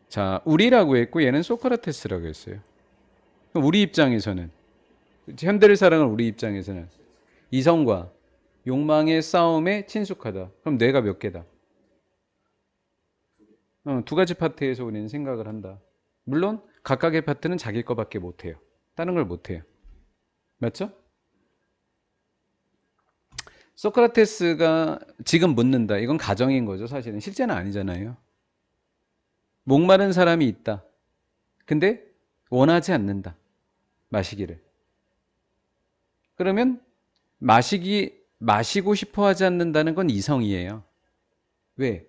자, 우리라고 했고 얘는 소크라테스라고 했어요. 우리 입장에서는, 현대를 살아가는 우리 입장에서는 이성과 욕망의 싸움에 친숙하다. 그럼 뇌가 몇 개다? 두 가지 파트에서 우리는 생각을 한다. 물론 각각의 파트는 자기 거밖에 못해요. 다른 걸 못해요. 맞죠? 소크라테스가 지금 묻는다. 이건 가정인 거죠, 사실은. 실제는 아니잖아요. 목마른 사람이 있다. 근데 원하지 않는다. 마시기를. 그러면 마시고 싶어 하지 않는다는 건 이성이에요. 왜?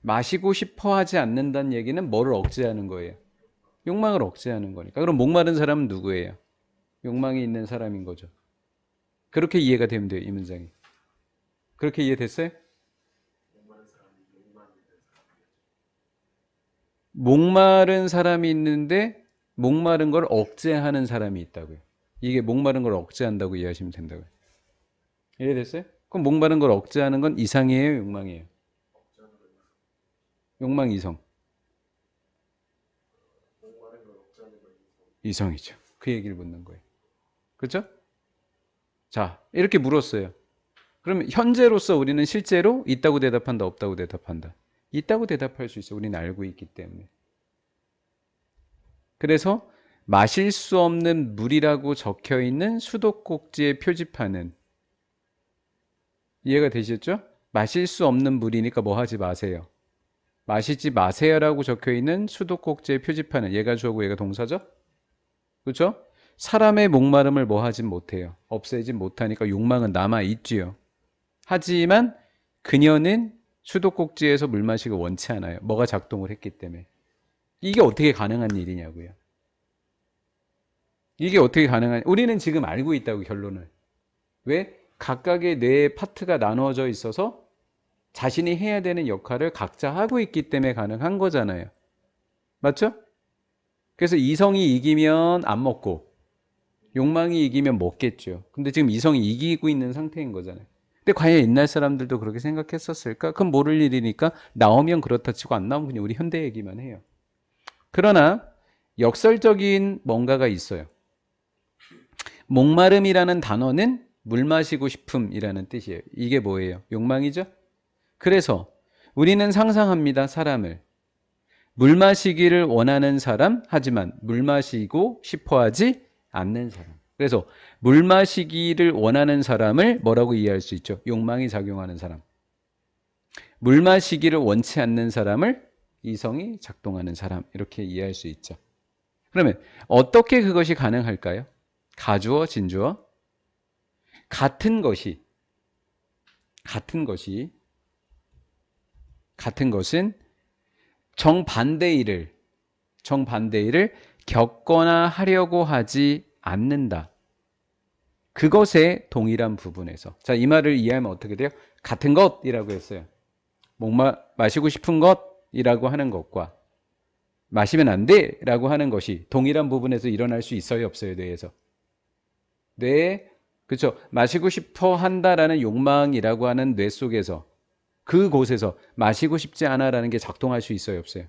마시고 싶어 하지 않는다는 얘기는 뭐를 억제하는 거예요? 욕망을 억제하는 거니까. 그럼 목마른 사람은 누구예요? 욕망이 있는 사람인 거죠. 그렇게 이해가 되면 돼요, 이 문장이. 그렇게 이해됐어요? 목마른 사람이 있는데 목마른 걸 억제하는 사람이 있다고요. 이게 목마른 걸 억제한다고 이해하시면 된다고요. 이해됐어요? 그럼 목마른 걸 억제하는 건 이상이에요, 욕망이에요? 욕망 이성. 이성이죠. 그 얘기를 묻는 거예요. 그렇죠? 자, 이렇게 물었어요. 그럼 현재로서 우리는 실제로 있다고 대답한다, 없다고 대답한다. 있다고 대답할 수 있어. 우리는 알고 있기 때문에. 그래서 마실 수 없는 물이라고 적혀 있는 수도꼭지의 표지판은 이해가 되셨죠? 마실 수 없는 물이니까 뭐 하지 마세요. 마시지 마세요라고 적혀 있는 수도꼭지의 표지판은 얘가 주어고 얘가 동사죠? 그렇죠? 사람의 목마름을 뭐 하진 못해요. 없애진 못하니까 욕망은 남아 있지요. 하지만 그녀는 수도꼭지에서 물 마시고 원치 않아요. 뭐가 작동을 했기 때문에. 이게 어떻게 가능한 일이냐고요. 이게 어떻게 가능한, 우리는 지금 알고 있다고 결론을. 왜? 각각의 뇌의 파트가 나누어져 있어서 자신이 해야 되는 역할을 각자 하고 있기 때문에 가능한 거잖아요. 맞죠? 그래서 이성이 이기면 안 먹고 욕망이 이기면 먹겠죠. 근데 지금 이성이 이기고 있는 상태인 거잖아요. 근데 과연 옛날 사람들도 그렇게 생각했었을까? 그건 모를 일이니까 나오면 그렇다 치고 안 나오면 그냥 우리 현대 얘기만 해요. 그러나 역설적인 뭔가가 있어요. 목마름이라는 단어는 물 마시고 싶음이라는 뜻이에요. 이게 뭐예요? 욕망이죠? 그래서 우리는 상상합니다. 사람을. 물 마시기를 원하는 사람, 하지만 물 마시고 싶어 하지 않는 사람. 그래서 물 마시기를 원하는 사람을 뭐라고 이해할 수 있죠? 욕망이 작용하는 사람. 물 마시기를 원치 않는 사람을 이성이 작동하는 사람. 이렇게 이해할 수 있죠. 그러면 어떻게 그것이 가능할까요? 가주어, 진주어. 같은 것이, 같은 것이, 같은 것은 정반대의 일을 겪거나 하려고 하지 않는다. 그것의 동일한 부분에서. 자, 이 말을 이해하면 어떻게 돼요? 같은 것이라고 했어요. 마시고 싶은 것이라고 하는 것과 마시면 안 돼라고 하는 것이 동일한 부분에서 일어날 수 있어요, 없어요, 뇌에서? 뇌에, 그렇죠. 마시고 싶어 한다라는 욕망이라고 하는 뇌 속에서 그곳에서 마시고 싶지 않아라는 게 작동할 수 있어요, 없어요?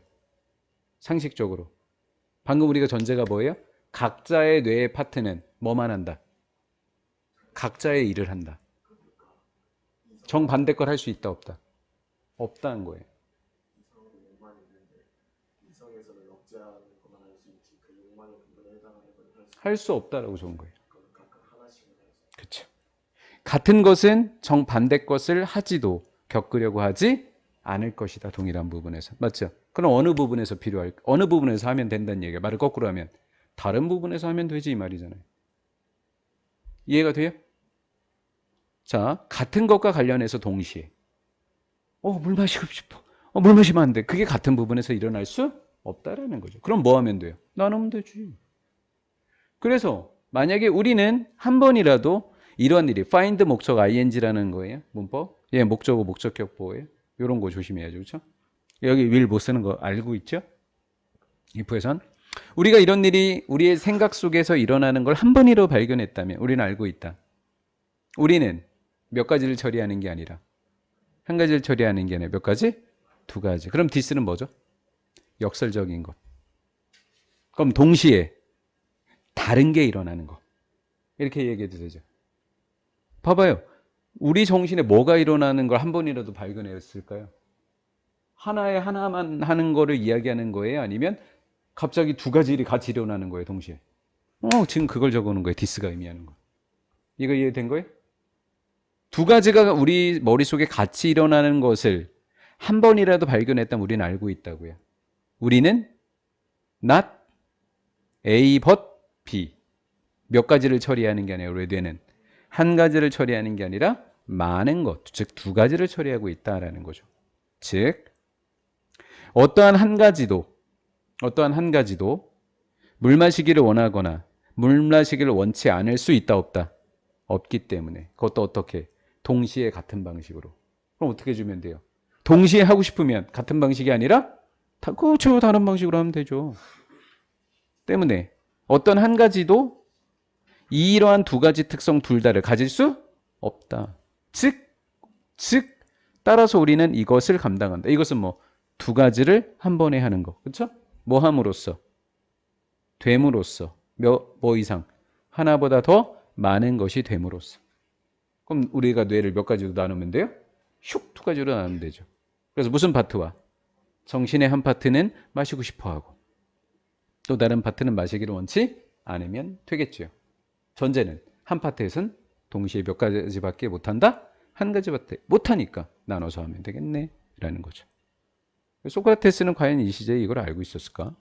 상식적으로. 방금 우리가 전제가 뭐예요? 각자의 뇌의 파트는 뭐만 한다? 각자의 일을 한다. 정반대 걸 할 수 있다, 없다? 없다는 거예요. 할 수 없다라고 좋은 거예요. 그렇죠. 같은 것은 정반대 것을 하지도 겪으려고 하지 않을 것이다. 동일한 부분에서. 맞죠? 그럼 어느 부분에서 하면 된다는 얘기야. 말을 거꾸로 하면 다른 부분에서 하면 되지 이 말이잖아요. 이해가 돼요? 자, 같은 것과 관련해서 동시에 물 마시고 싶어. 물 마시면 안 돼. 그게 같은 부분에서 일어날 수 없다라는 거죠. 그럼 뭐 하면 돼요? 나누면 되지. 그래서 만약에 우리는 한 번이라도 이런 일이 find 목적 ing라는 거예요. 문법. 예, 목적어 목적격 보호예요. 이런 거 조심해야죠. 그렇죠? 여기 will 못 쓰는 거 알고 있죠? if에선 우리가 이런 일이 우리의 생각 속에서 일어나는 걸 한 번이라도 발견했다면 우리는 알고 있다. 우리는 몇 가지를 처리하는 게 아니라 한 가지를 처리하는 게 아니라 몇 가지? 두 가지. 그럼 this는 뭐죠? 역설적인 것. 그럼 동시에 다른 게 일어나는 거. 이렇게 얘기해도 되죠. 봐봐요. 우리 정신에 뭐가 일어나는 걸 한 번이라도 발견했을까요? 하나만 하는 거를 이야기하는 거예요? 아니면 갑자기 두 가지 일이 같이 일어나는 거예요, 동시에? 지금 그걸 적어놓은 거예요. 디스가 의미하는 거. 이거 이해된 거예요? 두 가지가 우리 머릿속에 같이 일어나는 것을 한 번이라도 발견했다면 우리는 알고 있다고요. 우리는 not A but B. 몇 가지를 처리하는 게 아니라 우리 뇌는 한 가지를 처리하는 게 아니라 많은 것, 즉 두 가지를 처리하고 있다라는 거죠. 즉 어떠한 한 가지도 물 마시기를 원하거나 물 마시기를 원치 않을 수 있다 없다? 없기 때문에 그것도 어떻게? 동시에 같은 방식으로. 그럼 어떻게 해주면 돼요? 동시에 하고 싶으면 같은 방식이 아니라 그렇죠, 다른 방식으로 하면 되죠. 때문에 어떤 한 가지도 이러한 두 가지 특성 둘 다를 가질 수 없다. 즉 따라서 우리는 이것을 감당한다. 이것은 뭐 두 가지를 한 번에 하는 거. 그렇죠? 뭐 함으로써? 됨으로써. 뭐 이상? 하나보다 더 많은 것이 됨으로써. 그럼 우리가 뇌를 몇 가지로 나누면 돼요? 슉 두 가지로 나누면 되죠. 그래서 무슨 파트와? 정신의 한 파트는 마시고 싶어하고 또 다른 파트는 마시기를 원치 않으면 되겠죠. 전제는 한 파트에서는 동시에 몇 가지밖에 못한다? 한 가지밖에 못하니까 나눠서 하면 되겠네 라는 거죠. 소크라테스는 과연 이 시대에 이걸 알고 있었을까?